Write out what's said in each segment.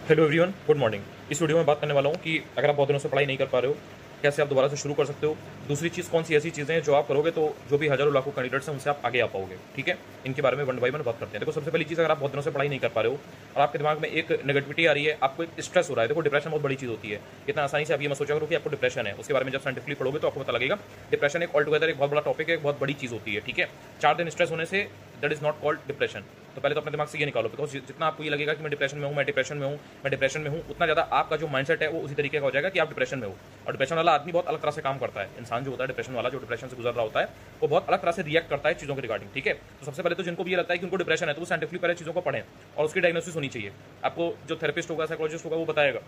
Hello everyone, good morning. इस video में बात करने वाला हूँ कि अगर आप बहुत दिनों से पढ़ाई नहीं कर पा रहे हो, कैसे आप दोबारा से शुरू कर सकते हो। दूसरी चीज़, कौन सी ऐसी चीज़ें हैं जो आप करोगे तो जो भी हज़ारों लाखों कैंडिडेट्स हैं उनसे आप आगे आ पाओगे। ठीक है, इनके बारे में वन बाय वन बात करते हैं। देखो, सबसे पहली चीज़, अगर आप बहुत दिनों से पढ़ाई नहीं कर पा रहे हो और आपके दिमाग में एक नेगेटिविटी आ रही है, आपको एक स्ट्रेस हो रहा है। देखो, डिप्रेशन बहुत बड़ी चीज़ होती है। इतना आसानी से आप ये मत सोचा करो कि आपको डिप्रेशन है। उसके बारे में जब साइंटिफिकली पढ़ोगे तो आपको पता लगेगा डिप्रेशन एक ऑल टुगेदर एक बहुत बड़ा टॉपिक है, एक बहुत बड़ी चीज़ होती है। ठीक है, 4 दिन स्ट्रेस होने say that is not called depression. तो पहले तो अपने दिमाग से ये निकालो, बिकॉज जितना आपको ये लगेगा कि मैं डिप्रेशन में हूँ, मैं डिप्रेशन में हूँ, मैं डिप्रेशन में हूँ, उतना ज़्यादा आपका जो माइंडसेट है वो उसी तरीके का हो जाएगा कि आप डिप्रेशन में हो। और डिप्रेशन वाला आदमी बहुत अलग तरह से काम करता है। इंसान जो होता है डिप्रेशन वाला, जो डिप्रेशन से गुजर रहा होता है, वो बहुत अलग तरह से रिएक्ट करता है चीज़ों के रिगार्डिंग। ठीक है, तो सबसे पहले तो जिनको भी ये लगता है कि उनको डिप्रेशन है तो वो साइंटिफिकली पहले चीज़ों को पढ़ें और उसकी डायग्नोसिस होनी चाहिए। आपको जो थेरेपिस्ट होगा, साइकोलॉजिस्ट होगा, वो बताएगा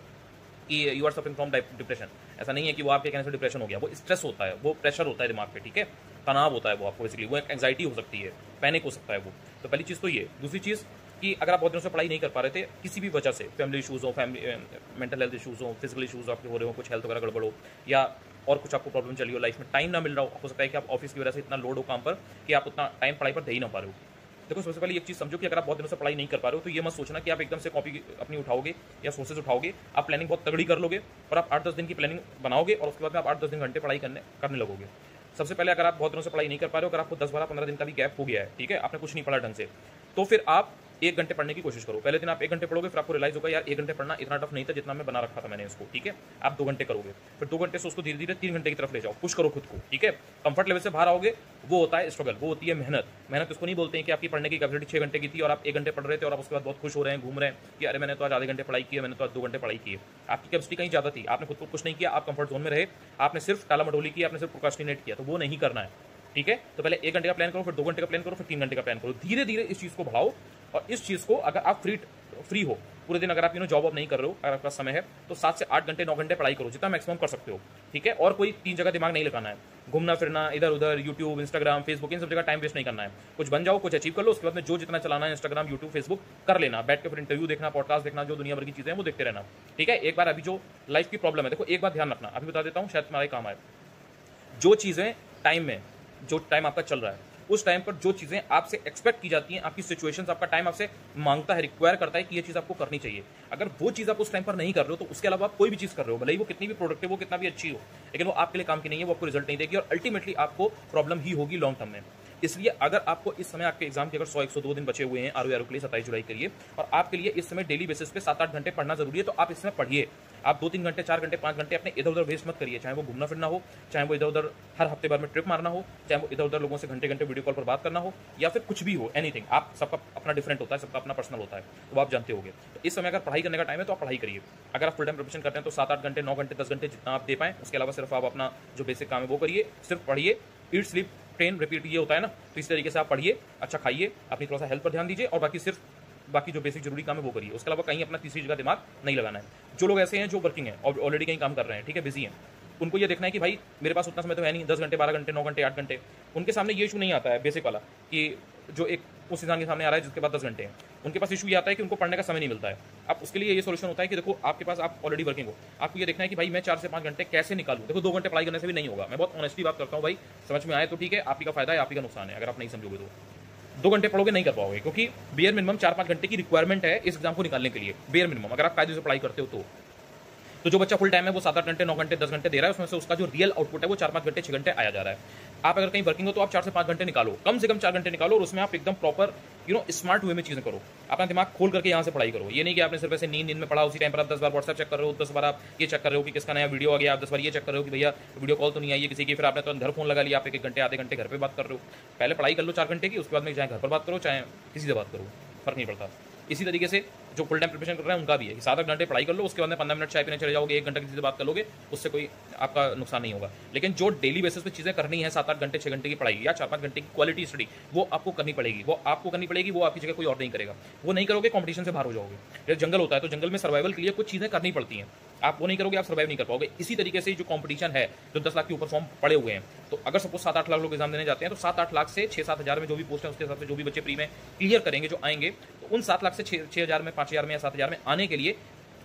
कि you are suffering from depression. ऐसा नहीं है कि वो आपके कहने से डिप्रेशन हो गया, वो स्ट्रेस होता है, वो प्रेशर होता है दिमाग पे। ठीक है, तनाव होता है वो आपको, बेसिकली वो एक एंग्जाइटी हो सकती है, पैनिक हो सकता है वो। तो पहली चीज़ तो ये। दूसरी चीज़ कि अगर आप बहुत दिनों से पढ़ाई नहीं कर पा रहे थे किसी भी वजह से, फैमिली इशूज़ हो, मेंटल हेल्थ इशूज़ हो, फिजिकल इशूज़ आपके हो रहे हो, कुछ हेल्थ वगैरह गड़बड़ हो, या और कुछ आपको प्रॉब्लम चली हो लाइफ में, टाइम ना मिल रहा हो सकता है कि आप ऑफिस की वजह से इतना लोड हो काम पर कि आप उतना टाइम पढ़ाई पर दे ही ना पा रहे हो। देखो, सबसे पहले एक चीज़ समझो कि अगर आप बहुत दिनों से पढ़ाई नहीं कर पा रहे हो तो ये मत सोचना कि आप एकदम से कॉपी अपनी उठाओगे या सोर्सेज उठाओगे। आप प्लानिंग बहुत तगड़ी कर लोगे और आप 8-10 दिन की प्लानिंग बनाओगे और उसके बाद में आप 8-10 दिन घंटे पढ़ाई करने लगोगे। सबसे पहले, अगर आप बहुत दिनों से पढ़ाई नहीं कर पा रहे हो, अगर आपको 10-12-15 दिन का भी गैप हो गया है, ठीक है, आपने कुछ नहीं पढ़ा ढंग से, तो फिर आप 1 घंटे पढ़ने की कोशिश करो। पहले दिन आप 1 घंटे पढ़ोगे, फिर आपको रियलाइज होगा यार 1 घंटे पढ़ना इतना टफ नहीं था जितना मैं बना रखा था मैंने इसको। ठीक है, आप 2 घंटे करोगे, फिर 2 घंटे से उसको धीरे धीरे 3 घंटे की तरफ ले जाओ, पुश करो खुद को। ठीक है, कंफर्ट लेवल से बाहर आओगे, वो होता है स्ट्रगल, वो होती है मेहनत। मेहनत उसको नहीं बोलते हैं कि आपकी पढ़ने की कैपेसिटी 6 घंटे की थी और आप 1 घंटे पढ़ रहे थे और आप उसके बाद बहुत खुश हो रहे हैं, घूम रहे हैं कि अरे मैंने तो आज आधे घंटे पढ़ाई की है, मैंने तो आज 2 घंटे पढ़ाई की है। आपकी कैपेसिटी कहीं ज़्यादा थी, आपने खुद को कुछ नहीं किया, आप कंफर्ट जोन में रहे, आपने सिर्फ टाला मटोली की, आपने सिर्फ प्रोक्रास्टिनेट किया। तो वो नहीं करना है। ठीक है, तो पहले 1 घंटे का प्लान करो, फिर 2 घंटे का प्लान करो, फिर 3 घंटे का प्लान करो। धीरे धीरे इस चीज़ को बढ़ाओ। और इस चीज़ को, अगर आप फ्री हो पूरे दिन, अगर आप जॉब वॉब नहीं कर रहे हो, अगर आपका समय है तो 7 से 8 घंटे 9 घंटे पढ़ाई करो, जितना मैक्सिमम कर सकते हो। ठीक है, और कोई 3 जगह दिमाग नहीं लगाना है, घूमना फिरना इधर उधर, यूट्यूब, इंस्टाग्राम, फेसबुक, इन सब जगह टाइम वेस्ट नहीं करना है। कुछ बन जाओ, कुछ अचीव कर लो, उसके बाद में जो जितना चलाना है इंस्टाग्राम, यूट्यूब, फेसबुक कर लेना, बैठ के फिर इंटरव्यू देखना, पॉडकास्ट देखना, जो दुनिया भर की चीज़ें हैं वो देखते रहना। ठीक है, एक बार अभी जो लाइफ की प्रॉब्लम है, देखो एक बात ध्यान रखना, अभी बता देता हूँ, शायद तुम्हारे काम आए। जो चीज़ें टाइम में, जो टाइम आपका चल रहा है उस टाइम पर जो चीज़ें आपसे एक्सपेक्ट की जाती हैं, आपकी सिचुएशंस, आपका टाइम आपसे मांगता है, रिक्वायर करता है कि ये चीज़ आपको करनी चाहिए, अगर वो चीज़ आप उस टाइम पर नहीं कर रहे हो तो उसके अलावा आप कोई भी चीज़ कर रहे हो, भले ही वो कितनी भी प्रोडक्टिव हो, कितना भी अच्छी हो, लेकिन वो आपके लिए काम की नहीं है, वो आपको रिजल्ट नहीं देगी और अल्टीमेटली आपको प्रॉब्लम ही होगी लॉन्ग टर्म में। इसलिए अगर आपको इस समय आपके एग्जाम के अगर 100-102 दिन बचे हुए हैं आरओ के लिए 27 जुलाई के लिए, और आपके लिए इस समय डेली बेसिस पे 7-8 घंटे पढ़ना जरूरी है, तो आप इस समय पढ़िए। आप 2-3 घंटे, 4 घंटे, 5 घंटे अपने इधर उधर वेस्ट मत करिए, चाहे वो घूमना फिरना हो, चाहे वो इधर उधर हर हफ्ते भर में ट्रिप मारना हो, चाहे वो इधर उधर लोगों से घंटे घंटे वीडियो कॉल पर बात करना हो, या फिर कुछ भी हो, एनीथिंग। आप सबका अपना डिफरेंट होता है, सबका अपना पर्सनल होता है, तो आप जानते होंगे। तो इस समय अगर पढ़ाई करने का टाइम है तो आप पढ़ाई करिए। अगर आप फुल टाइम प्रिपरेशन करते हैं तो 7-8 घंटे, 9 घंटे, 10 घंटे जितना आप दे पाएं, उसके अलावा सिर्फ आप अपना जो बेसिक काम है वो करिए, सिर्फ पढ़िए। ईट, स्लीप, ट्रेन, रिपीट, ये होता है ना, तो इस तरीके से आप पढ़िए, अच्छा खाइए, अपनी थोड़ा सा हेल्थ पर ध्यान दीजिए और बाकी जो बेसिक जरूरी काम है वो करिए। उसके अलावा कहीं अपना तीसरी जगह दिमाग नहीं लगाना है। जो लोग ऐसे हैं जो वर्किंग है और ऑलरेडी कहीं काम कर रहे हैं, ठीक है, बिजी हैं, उनको ये देखना है कि भाई मेरे पास उतना समय तो है नहीं, 10 घंटे, 12 घंटे, 9 घंटे, 8 घंटे, उनके सामने ये इशू नहीं आता है बेसिक वाला कि जो एक उस इंसान के सामने आ रहा है जिसके पास 10 घंटे हैं, उनके पास इशू ये आता है कि उनको पढ़ने का समय नहीं मिलता है। अब उसके लिए ये सोल्यूशन होता है कि देखो आपके पास, आप ऑलरेडी वर्किंग हो, आपको ये देखना है कि भाई मैं 4 से 5 घंटे कैसे निकालूं। देखो 2 घंटे पढ़ाई करने से भी नहीं होगा, मैं बहुत ऑनेस्टली बात करता हूँ भाई, समझ में आए तो ठीक है, आप ही का फायदा है, आप ही का नुकसान है अगर आप नहीं समझोगे तो। 2 घंटे पढ़ोगे नहीं कर पाओगे, क्योंकि बेयर मिनिमम 4-5 घंटे की रिक्वायरमेंट है इस एग्जाम को निकालने के लिए, बेयर मिनिमम, अगर आप कायदे से पढ़ाई करते हो तो जो बच्चा फुल टाइम है वो 7-8 घंटे, 9 घंटे, 10 घंटे दे रहा है, उसमें से उसका जो रियल आउटपुट है वो 4-5 घंटे, 6 घंटे आया जा रहा है। आप अगर कहीं वर्किंग हो तो आप 4 से 5 घंटे निकालो, कम से कम 4 घंटे निकालो, और उसमें आप एकदम प्रॉपर स्मार्ट वे में चीजें करो, अपना दिमाग खोल करके यहाँ से पढ़ाई करो। ये नहीं कि आपने सिर्फ ऐसे नींद में पढ़ा, उसी टाइम पर आप 10 बार व्हाट्सएप चेक कर रहे हो, 10 बार आप ये चेक कर रहे हो कि किसका नया वीडियो आ गया, आप 10 बार ये चेक कर रहे हो कि भैया वीडियो कॉल तो नहीं आई है किसी की, फिर आपने तो अंदर फोन लगा लिया, आप 1 घंटे, आधे घंटे घर पे बात कर रहे हो। पहले पढ़ाई कर लो 4 घंटे की, उसके बाद में चाहे घर पर बात करो, चाहे किसी से बात करो, फर्क नहीं पड़ता। इसी तरीके से जो फुल टाइम प्रिपरेशन कर रहे हैं उनका भी है कि 7-8 घंटे पढ़ाई कर लो, उसके बाद में 15 मिनट चाय पीने चले जाओगे, 1 घंटा किसी से बात कर लोगे, उससे कोई आपका नुकसान नहीं होगा। लेकिन जो डेली बेसिस पे चीज़ें करनी है, 7-8 घंटे, 6 घंटे की पढ़ाई या 4-5 घंटे की क्वालिटी स्टडी, वो आपको करनी पड़ेगी, वो आपको करनी पड़ेगी, वो आपकी जगह कोई और नहीं करेगा। वो नहीं करोगे, कॉम्पिटिशन से बाहर हो जाओगे। जैसे जंगल होता है तो जंगल में सर्वाइवल के लिए कुछ चीज़ें करनी पड़ती हैं, आप वो नहीं करोगे, आप सर्वाइव नहीं कर पाओगे। इसी तरीके से जो कॉम्पिटिशन है, जो 10 लाख के ऊपर फॉर्म पड़े हुए हैं, तो अगर सपोज 7-8 लाख लोग एग्जाम देने जाते हैं तो 7-8 लाख से 6-7 हज़ार में जो भी पोस्ट है उसके हिसाब से जो भी बच्चे प्री में क्लियर करेंगे, जो आएंगे, तो उन 7 लाख से 6 हज़ार में, 5 हज़ार में या 7 हज़ार में आने के लिए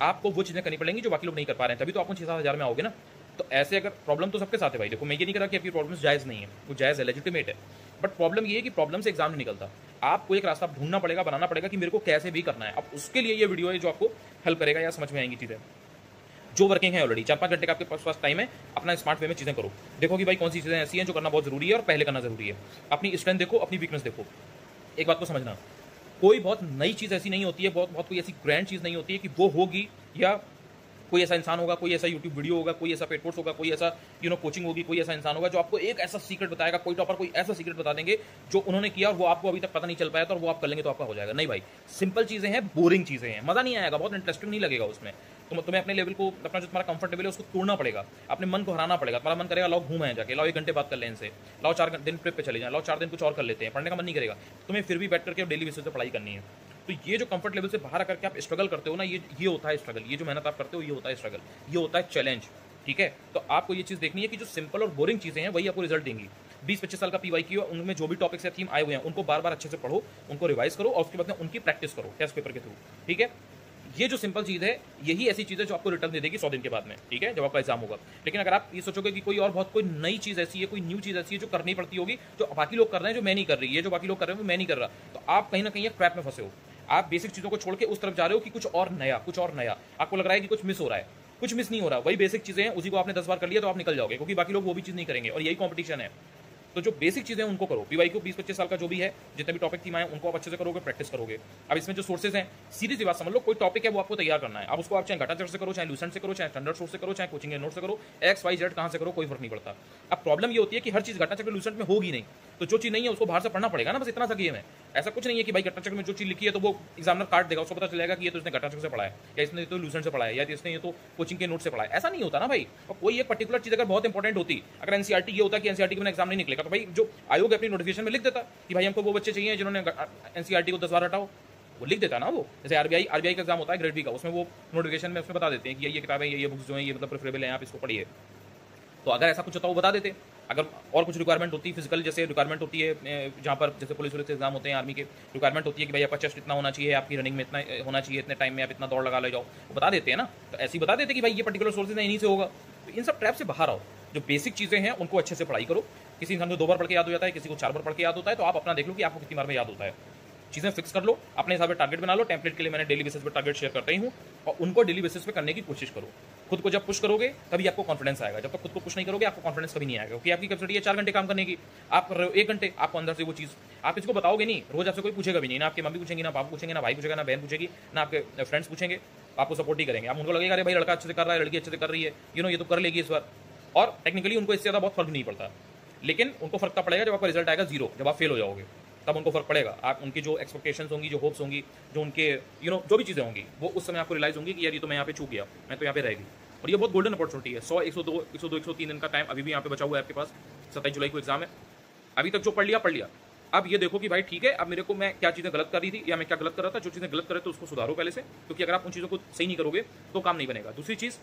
आपको वो चीज़ें करनी पड़ेंगी जो बाकी लोग नहीं कर पा रहे हैं, तभी तो आप उन 6-7 हज़ार में आओगे ना। तो ऐसे अगर प्रॉब्लम तो सबके साथ है भाई, देखो मैं ये नहीं कह रहा कि आपकी प्रॉब्लम जायज़ नहीं है, वो जायज़ है, लेजिटिमेट है, बट प्रॉब्लम ये है कि प्रॉब्लम से एग्जाम नहीं निकलता। आपको एक रास्ता ढूंढना पड़ेगा, बनाना पड़ेगा कि मेरे को कैसे भी करना है। अब उसके लिए ये वीडियो है जो आपको हेल्प करेगा या समझ में आएंगी चीज़ें। जो वर्किंग है ऑलरेडी 4-5 घंटे का आपके पास टाइम है, अपना स्मार्ट वे में चीज़ें करो। देखो कि भाई कौन सी चीज़ें ऐसी हैं जो करना बहुत ज़रूरी है और पहले करना ज़रूरी है। अपनी स्ट्रेंथ देखो, अपनी वीकनेस देखो। एक बात को समझना, कोई बहुत नई चीज़ ऐसी नहीं होती है, बहुत बहुत कोई ऐसी ग्रैंड चीज़ नहीं होती है कि वो होगी, या कोई ऐसा इंसान होगा, कोई ऐसा यूट्यूब वीडियो होगा, कोई ऐसा पेड कोर्स होगा, कोई ऐसा कोचिंग होगी, कोई ऐसा इंसान होगा जो आपको एक ऐसा सीक्रेट बताएगा, कोई टॉपर कोई ऐसा सीक्रेट बता देंगे जो उन्होंने किया और वो आपको अभी तक पता नहीं चल पाया था और वो आप कर लेंगे तो आपका हो जाएगा। नहीं भाई, सिंपल चीज़ें हैं, बोरिंग चीज़ें हैं, मज़ा नहीं आएगा, बहुत इंटरेस्टिंग नहीं लगेगा उसमें। तुम्हें अपने लेवल को, अपना जो तुम्हारा कंफर्टेबल है उसको तोड़ना पड़ेगा, अपने मन को हराना पड़ेगा। तुम्हारा मन करेगा लाओ घूम आए जाके, लाओ 1 घंटे बात कर लें इनसे, लाओ 4 दिन ट्रिप पे चले जाएं, लाओ 4 दिन कुछ और कर लेते हैं, पढ़ने का मन नहीं करेगा, तुम्हें फिर भी बैठ करके डेली बेसिस पे पढ़ाई करनी है। तो ये जो कंफर्ट लेवल से बाहर आकर के आप स्ट्रगल करते हो ना, ये होता है स्ट्रगल। ये जो मेहनत आप करते हो ये होता है स्ट्रगल, ये होता है चैलेंज। ठीक है, तो आपको ये चीज़ देखनी है कि जो सिंपल और बोरिंग चीज़ें हैं वही आपको रिजल्ट देंगी। 20-25 साल का पीवाईक्यू है, उनमें जो भी टॉपिक्स या थीम आए हुए हैं उनको बार बार अच्छे से पढ़ो, उनको रिवाइज करो और उसके बाद में उनकी प्रैक्टिस करो टेस्ट पेपर के थ्रू। ठीक है, ये जो सिंपल चीज़ है, यही ऐसी चीज़ है जो आपको रिटर्न दे देगी 100 दिन के बाद में। ठीक है, जब आपका एग्जाम होगा। लेकिन अगर आप ये सोचोगे कि कोई और बहुत कोई नई चीज़ ऐसी है, कोई न्यू चीज़ ऐसी है जो करनी पड़ती होगी, जो बाकी लोग कर रहे हैं जो मैं नहीं कर रही है, जो बाकी लोग कर रहे हैं वो मैं नहीं कर रहा, तो आप कहीं ना कहीं एक ट्रैप में फंसे हो। आप बेसिक चीज़ों को छोड़ के उस तरफ जा रहे हो कि कुछ और नया, कुछ और नया। आपको लग रहा है कि कुछ मिस हो रहा है, कुछ मिस नहीं हो रहा। वही बेसिक चीज़ें हैं, उसी को आपने 10 बार कर लिया तो आप निकल जाओगे, क्योंकि बाकी लोग वो भी चीज़ नहीं करेंगे और यही कॉम्पिटिशन है। तो जो बेसिक चीज़ें हैं उनको करो। पीवाईक्यू 20-25 साल का जो भी है, जितने भी टॉपिक थीम आए उनको आप अच्छे से करोगे, प्रैक्टिस करोगे। अब इसमें जो सोर्सेज हैं, सीधी सी बात समझ लो, कोई टॉपिक है वो आपको तैयार करना है। अब उसको आप चाहे घटाचर से करो, चाहे लूसेंट से करो, चाहे स्टैंडर्ड सोर्स से करो, चाहे कोचिंग के नोट से करो, XYZ कहाँ से करो, कोई फर्क नहीं पड़ता। अब प्रॉब्लम ये होती है कि हर चीज़ घटाचर लूसेंट में होगी नहीं, तो जो चीज़ नहीं है उसको बाहर से पढ़ना पड़ेगा ना, बस इतना सा गेम है। ऐसा कुछ नहीं है कि भाई घटाचर में जो चीज़ लिखी है तो वो एग्जामिनर काट देगा, उसको पता चलेगा कि ये तो इसने घटाचर से पढ़ा है, या इसने तो लूसेंट से पढ़ा है, या इसने ये तो कोचिंग के नोट से पढ़ा है। ऐसा नहीं होता ना भाई। और कोई एक पर्टिकुलर चीज़ अगर बहुत इंपॉर्टेंट होती, अगर एनसीईआरटी ये होता कि एनसीईआरटी में एग्जाम नहीं निकलेगा, तो भाई जो आयोग अपनी नोटिफिकेशन में लिख देता कि भाई हमको वो बच्चे चाहिए जिन्होंने एनसीईआरटी को 10 बार हटाओ, वो लिख देता ना। वो जैसे आरबीआई का एग्जाम होता है ग्रेड बी का, उसमें वो नोटिफिकेशन में उसमें बता देते हैं कि ये किताबें, ये बुक्स जो हैं ये मतलब प्रेफरेबल है, आप इसको पढ़िए। तो अगर ऐसा कुछ होता वो बता देते। अगर और कुछ रिक्वायरमेंट होती, फिजिकल जैसे रिक्वायरमेंट होती है, जहाँ पर जैसे पुलिस एग्जाम होते हैं, आर्मी के रिक्वायरमेंट होती है कि भाई आपका चेस्ट इतना होना चाहिए, आपकी रनिंग में इतना होना चाहिए, इतने टाइम में आप इतना दौड़ लगा ले जाओ, वो बता देते हैं ना। तो ऐसे ही बता देते कि भाई ये पर्टिकुलर सोर्सेज है, इन्हीं से होगा। तो इन सब ट्रैप से बाहर आओ, जो बेसिक चीज़ें हैं उनको अच्छे से पढ़ाई करो। किसी इंसान को 2 बार पढ़ के याद हो जाता है, किसी को 4 बार पढ़ के याद होता है, तो आप अपना देख लो कि आपको कितनी बार में याद होता है। चीज़ें फिक्स कर लो, अपने हिसाब से टारगेट बना लो। टेम्पलेट के लिए मैंने डेली बेसिस पे टारगेट शेयर करता ही हूँ, और उनको डेली बेसिस पे करने की कोशिश करो। खुद को जब पुश करोगे तभी आपको कॉन्फिडेंस आएगा। जब तक खुद को पुश नहीं करोगे आपको कॉन्फिडेंस कभी नहीं आएगा, क्योंकि आपकी कैपेसिटी है 4 घंटे काम करने की, आप कर रहे हो 1 घंटे। आपको अंदर से वो चीज़ आप इसको बताओगे नहीं, रोज आपसे कोई पूछेगा भी नहीं, ना आपकी मम्मी पूछेंगी, ना पापा पूछेंगे, ना भाई पूछेगा, ना बहन पूछेगी, ना आपके फ्रेंड्स पूछेंगे, आपको सपोर्ट ही करेंगे। आप उनको लगेगा अरे भाई लड़का अच्छे से कर रहा है, लड़की अच्छे से कर रही है, ये तो कर लेगी इस बार। और टेक्निकली उनको इससे ज़्यादा बहुत फर्क नहीं पड़ता, लेकिन उनको फर्क तब पड़ेगा जब आपका रिजल्ट आएगा 0, जब आप फेल हो जाओगे, तब उनको फर्क पड़ेगा। आप उनकी जो एक्सपेक्टेशंस होंगी, जो होप्स होंगी, जो उनके जो भी चीज़ें होंगी, वो उस समय आपको रियलाइज होंगी कि यार ये तो मैं यहाँ पे चूक गया, मैं तो यहाँ पे रहेगी। और ये बहुत गोल्डन अपॉर्चुनिटी है। 100, 102, 103 दिन का टाइम अभी भी यहाँ पे बचा हुआ है आपके पास। 27 जुलाई को एग्जाम है, अभी तक जो पढ़ लिया। अब ये देखो कि भाई ठीक है, अब मेरे को मैं क्या चीज़ें गलत कर रही थी या मैं क्या गलत कर रहा था। जो चीज़ें गलत कर रहे थे उसको सुधारो पहले से, क्योंकि अगर आप उन चीज़ों को सही नहीं करोगे तो काम नहीं बनेगा। दूसरी चीज़,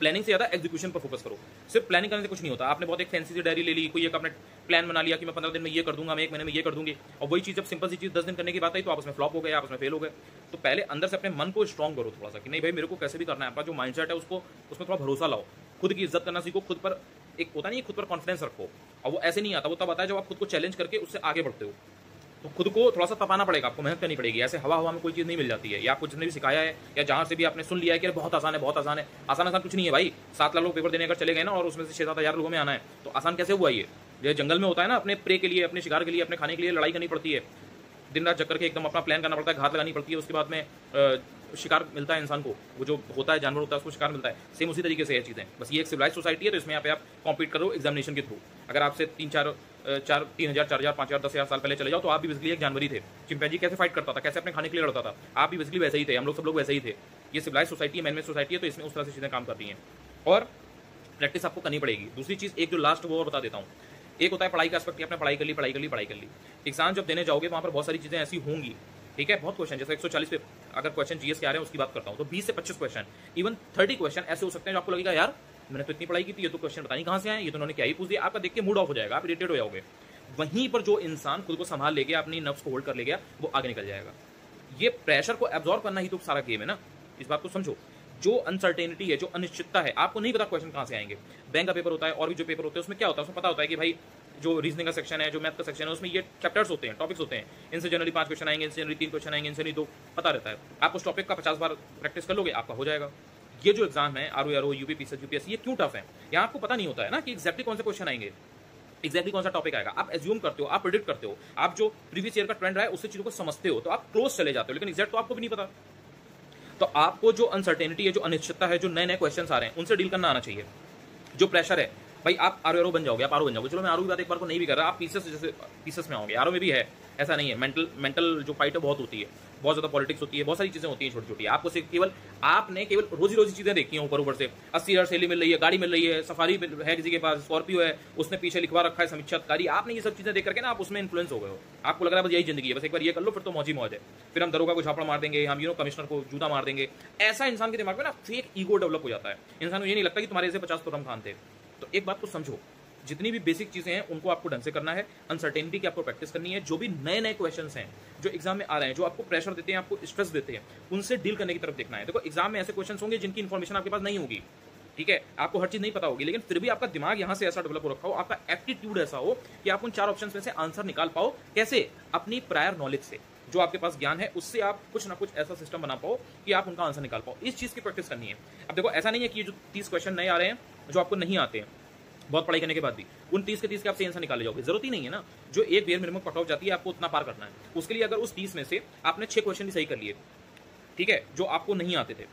प्लानिंग से ज़्यादा एग्जीक्यूशन पर फोकस करो। सिर्फ प्लानिंग करने से कुछ नहीं होता। आपने बहुत एक फैंसी सी डायरी ले ली, कोई एक आपने प्लान बना लिया कि मैं 15 दिन में ये कर दूंगा, मैं 1 महीने में ये कर दूंगी, और वही चीज़ जब सिंपल सी चीज़ 10 दिन करने की बात आई तो आप उसमें फ्लॉप हो गए, आप उसमें फेल हो गए। तो पहले अंदर से अपने मन को स्ट्रॉन्ग करो थोड़ा सा कि नहीं भाई मेरे को कैसे भी करना है। आपका जो माइंडसेट है उसको उसमें थोड़ा भरोसा लाओ, खुद की इज्जत करना सीखो, खुद पर एक होता नहीं, खुद पर कॉन्फिडेंस रखो। और वो ऐसे नहीं आता, वो तब आता है जब आप खुद को चैलेंज करके उससे आगे बढ़ते हो। तो खुद को थोड़ा सा तपाना पड़ेगा, आपको मेहनत करनी पड़ेगी। ऐसे हवा में कोई चीज़ नहीं मिल जाती है, या आपको जिसने भी सिखाया है या जहाँ से भी आपने सुन लिया है कि बहुत आसान है, बहुत आसान है। आसान कुछ नहीं है भाई। 7 लाख लोग पेपर देने अगर चले गए ना, और उसमें से 6-7 हज़ार लोगों में आना है, तो आसान कैसे हुआ ये जंगल में होता है ना, अपने प्रे के लिए, अपने शिकार के लिए, अपने खाने के लिए लड़ाई करनी पड़ती है, दिन रात जग करके एकदम अपना प्लान करना पड़ता है, घात लगानी पड़ती है, उसके बाद में शिकार मिलता है इंसान को, वो जो होता है जानवर होता है उसको शिकार मिलता है। सेम उसी तरीके से ये चीज़ें, बस ये एक सिविलाइज सोसाइटी है, तो इसमें यहाँ पे आप कॉम्पीट करो एग्जामिनेशन के थ्रू। अगर आपसे 3,000, 4,000, 5,000, 10,000 साल पहले चले जाओ तो आप भी बेसिकली एक जानवर ही थे। चिंपैंजी कैसे फाइट करता था, कैसे अपने खाने के लिए लड़ता था, आप भी बेसिकली वैसे ही थे, हम लोग सब लोग वैसे ही थे। ये सिविलाइज सोसाइटी है, मैनमेड सोसाइटी है, तो इसमें उस तरह से चीज़ें काम करती हैं और प्रैक्टिस आपको करनी पड़ेगी। दूसरी चीज़, एक जो लास्ट वो बता देता हूँ, एक होता है पढ़ाई का एस्पेक्ट, आपने पढ़ाई कर ली। एग्जाम जब देने जाओगे वहाँ पर बहुत सारी चीज़ें ऐसी होंगी, ठीक है, बहुत क्वेश्चन, जैसे 140 पे अगर क्वेश्चन जीएस के आ रहे हैं उसकी बात करता हूँ, तो 20 से 25 क्वेश्चन, इवन 30 क्वेश्चन ऐसे हो सकते हैं जो आपको लगेगा यार मैंने तो इतनी पढ़ाई की थी, ये तो क्वेश्चन पता नहीं कहाँ से आए, ये तो उन्होंने क्या ही पूछ दिया। आपका देख के मूड ऑफ हो जाएगा, आप इरिटेट हो जाओगे। वहीं पर जो इंसान खुद को संभाल ले गया, अपनी नफ्स को होल्ड कर ले गया, वो आगे निकल जाएगा। ये प्रेशर को एब्जॉर्ब करना ही तो सारा गेम है ना, इस बात को समझो। जो अनसर्टेनिटी है, जो अनिश्चितता है, आपको नहीं पता क्वेश्चन कहाँ से आएंगे। बैंक का पेपर होता है और भी जो पेपर होते हैं उसमें क्या होता है, उसमें पता होता है कि भाई जो रीजनिंग का सेक्शन है, जो मैथ का सेक्शन है, उसमें ये चैप्टर्स होते हैं, टॉपिक्स होते हैं। इनसे जनरली 5 क्वेश्चन आएंगे, इनसे जनरली 3 क्वेश्चन आएंगे, इनसे नहीं 2, पता रहता है। आप उस टॉपिक का 50 बार प्रैक्टिस कर लोगे, आपका हो जाएगा। ये जो एग्जाम है आरओ, यूपी, यूपीएससी, ये क्यों टफ है? यहाँ आपको पता नहीं होता है ना कि एग्जैक्टली कौन से क्वेश्चन आएंगे, एग्जैक्टली कौन सा टॉपिक आएगा। आप एज्यूम करते हो, आप प्रिडिक्ट करते हो, आप जो प्रीवियस ईयर का ट्रेंड रहा है उससे चीजों को समझते हो, तो आप क्लोज चले जाते हो, लेकिन एग्जैक्ट तो आपको भी नहीं पता। तो आपको जो अनसर्टेनिटी है, जो अनिश्चितता है, जो नए नए क्वेश्चन आ रहे हैं, उनसे डील करना आना चाहिए। जो प्रेशर है भाई, आप आरओ बन जाओगे, आप आरओ बन जाओगे। चलो मैं आरओ की बात एक बार को नहीं भी कर रहा, आप पीसेस जैसे पीसेस में आओगे। आरओ में भी है, ऐसा नहीं है। मेंटल जो फाइट है बहुत होती है, बहुत ज्यादा पॉलिटिक्स होती है, बहुत सारी चीजें होती हैं छोटी छोटी। आपको सिर्फ आपने केवल रोजी चीजें देखी हैं ऊपर से। 80,000 सैलरी मिल रही है, गाड़ी मिल रही है, सफारी है किसी के पास, स्कॉर्पियो है, उसने पीछे लिखवा रखा है समीक्षा अधिकारी। आपने ये सब चीजें देख करके ना आप उसमें इन्फ्लुएंस हो गए हो। आपको लग रहा है बस यही जिंदगी है, बस एक बार ये कर लो फिर तो मौज ही मौज है। फिर हम दरोगा को झापड़ मार देंगे, हम कमिश्नर को जूता मार देंगे। ऐसा इंसान के दिमाग में ना फेक ईगो डेवलप हो जाता है। इंसान को ये नहीं लगता कि तुम्हारे ऐसे 50 तुरम खान थे। तो एक बात को समझो, जितनी भी बेसिक चीजें हैं उनको आपको ढंग से करना है। अनसर्टेनिटी की आपको प्रैक्टिस करनी है। जो भी नए नए क्वेश्चंस हैं जो एग्जाम में आ रहे हैं, जो आपको प्रेशर देते हैं, आपको स्ट्रेस देते हैं, उनसे डील करने की तरफ देखना है। देखो एग्जाम में ऐसे क्वेश्चंस होंगे जिनकी इन्फॉर्मेशन आपके पास नहीं होगी, ठीक है, आपको हर चीज नहीं पता होगी, लेकिन फिर भी आपका दिमाग यहां से ऐसा डेवलप हो रखा हो, आपका एप्टीट्यूड ऐसा हो कि आप उन 4 ऑप्शन में से आंसर निकाल पाओ। कैसे? अपनी प्रायर नॉलेज से, जो आपके पास ज्ञान है उससे आप कुछ ना कुछ ऐसा सिस्टम बना पाओ कि आप उनका आंसर निकाल पाओ। इस चीज की प्रैक्टिस करनी है। अब देखो ऐसा नहीं है कि जो 30 क्वेश्चन नए आ रहे हैं जो आपको नहीं आते हैं, बहुत पढ़ाई करने के बाद भी उन 30 के 30 के आप आंसर निकाले जाओगे, जरूरत ही नहीं है ना। जो एक बेयर मिनिमम कट ऑफ जाती है आपको उतना पार करना है। उसके लिए अगर उस 30 में से आपने 6 क्वेश्चन भी सही कर लिए, ठीक है, जो आपको नहीं आते थे,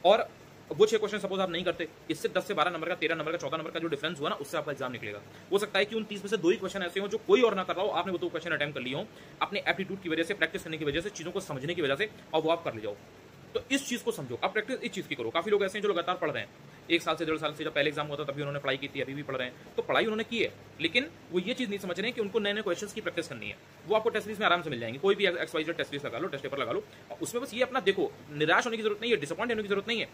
और वो 6 क्वेश्चन सपोज आप नहीं करते, इससे 10 से 12 नंबर का, 13 नंबर का, 14 नंबर का जो डिफरेंस हुआ ना, उससे आपका एग्जाम निकलेगा। हो सकता है कि उन 30 में से 2 ही क्वेश्चन ऐसे हो जो कोई और ना कर रहा हो, आपने वो 2 क्वेश्चन अटेम्प्ट कर लिए हो अपने एप्टीट्यूड की वजह से, प्रैक्टिस करने की वजह से, चीजों को समझने की वजह से, और वो आप कर ले जाओ। तो इस चीज को समझो, आप प्रैक्टिस इस चीज की करो। काफी लोग ऐसे हैं जो लगातार पढ़ रहे हैं, 1 साल से 1.5 साल से, जब पहले एग्जाम हुआ था तभी उन्होंने पढ़ाई की थी, अभी भी पढ़ रहे हैं। तो पढ़ाई उन्होंने की है, लेकिन वो ये चीज नहीं समझ रहे हैं कि उनको नए नए क्वेश्चंस की प्रैक्टिस करनी है। वो आपको टेस्ट सीरीज में आराम से मिल जाएंगे। कोई भी XYZ टेस्ट सीरीज लगा लो, टेस्ट पेपर लगा लो, उसमें बस ये अपना देखो, निराश होने की जरूरत नहीं है, डिसअपॉइंट होने की जरूरत नहीं है।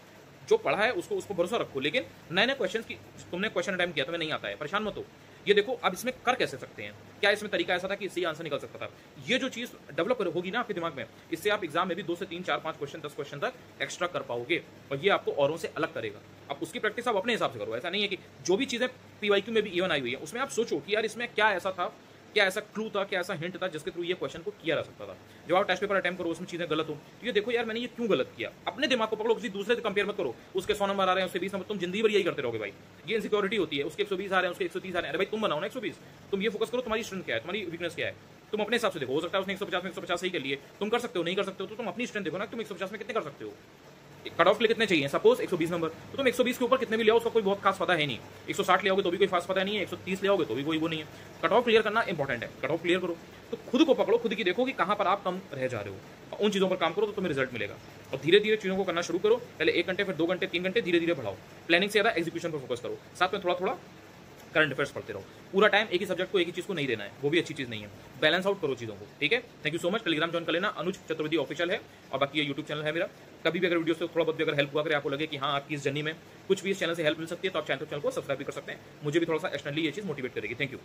जो पढ़ा है उसको भरोसा रखो, लेकिन नए नए क्वेश्चन की, तुमने क्वेश्चन अटेम्प्ट किया, तुम्हें नहीं आता है, परेशान मत हो। ये देखो अब इसमें कर कैसे सकते हैं, क्या इसमें तरीका ऐसा था कि इससे आंसर निकल सकता था। ये जो चीज डेवलप होगी ना आपके दिमाग में, इससे आप एग्जाम में भी 2 से 3, 4, 5 क्वेश्चन, 10 क्वेश्चन तक एक्स्ट्रा कर पाओगे, और ये आपको औरों से अलग करेगा। अब उसकी प्रैक्टिस आप अपने हिसाब से करो। ऐसा नहीं है कि जो भी चीजें PYQ में भी इवन आई हुई है उसमें आप सोचो कि यार इसमें क्या ऐसा था, क्या ऐसा क्लू था, क्या ऐसा हिंट था जिसके थ्रू ये क्वेश्चन को किया जा सकता था। जब आप टेस्ट पेपर अटेम्प्ट करो उसमें चीजें गलत हो, तो ये देखो यार मैंने ये क्यों गलत किया। अपने दिमाग को पकड़ो, किसी दूसरे से कंपेयर मत करो। उसके 100 नंबर आ रहे हैं, उसके 20 नंबर, तुम जिंदगी भर यही करते रहोगे भाई। ये इनसिक्योरिटी होती है। उसके 120 आ रहे हैं, उसके 130 आ रहे हैं, अरे भाई तुम बनाओ ना 120। तुम ये फोकस करो तुम्हारी स्ट्रेंथ क्या है, तुम्हारी वीकनेस क्या है, तुम अपने हिसाब से देखो। हो सकता है उसने 150 में 150 सही कर लिए, तुम कर सकते हो, नहीं कर सकते हो तो तुम अपनी स्ट्रेंथ देखो ना, तुम 150 में कितने कर सकते हो। कट ऑफ के लिए कितने चाहिए, सपोज 120 नंबर, तो तुम 120 के ऊपर कितने भी ले आओ उसका कोई बहुत खास पता है नहीं। 160 ले आओगे तो भी कोई खास पता नहीं है, 130 ले आओगे तो भी कोई वो नहीं है। कट ऑफ क्लियर करना इंपॉर्टेंट है, कट ऑफ क्लियर करो। तो खुद को पकड़ो, खुद की देखो कि कहां पर आप कम रह जा रहे हो, उन चीजों पर काम करो तो तुम्हें रिजल्ट मिलेगा। और धीरे धीरे चीजों को करना शुरू करो। पहले 1 घंटे, फिर 2 घंटे, 3 घंटे, धीरे धीरे बढ़ाओ। प्लानिंग से ज्यादा एग्जीक्यूशन पर फोकस करो, साथ में थोड़ा थोड़ा करंट अफेयर्स पढ़ते रहो। पूरा टाइम एक ही सब्जेक्ट को, एक ही चीज को नहीं देना है, वो भी अच्छी चीज नहीं है। बैलेंस आउट करो चीजों को, ठीक है। Thank you so much. Telegram join कर लेना, अनुज चतुर्वेदी ऑफिशियल है, और बाकी ये यूट्यूब चैनल है मेरा। कभी भी अगर वीडियो से थोड़ा बहुत भी अगर हेल्प हुआ करे, आपको लगे कि हाँ आपकी इस जर्नी में कुछ भी इस चैनल से हेल्प मिल सकती है, तो आप चैनल को सब्सक्राइब भी कर सकते हैं। मुझे भी थोड़ा सा एक्सटर्नली ये चीज मोटिवेट करेगी। Thank you.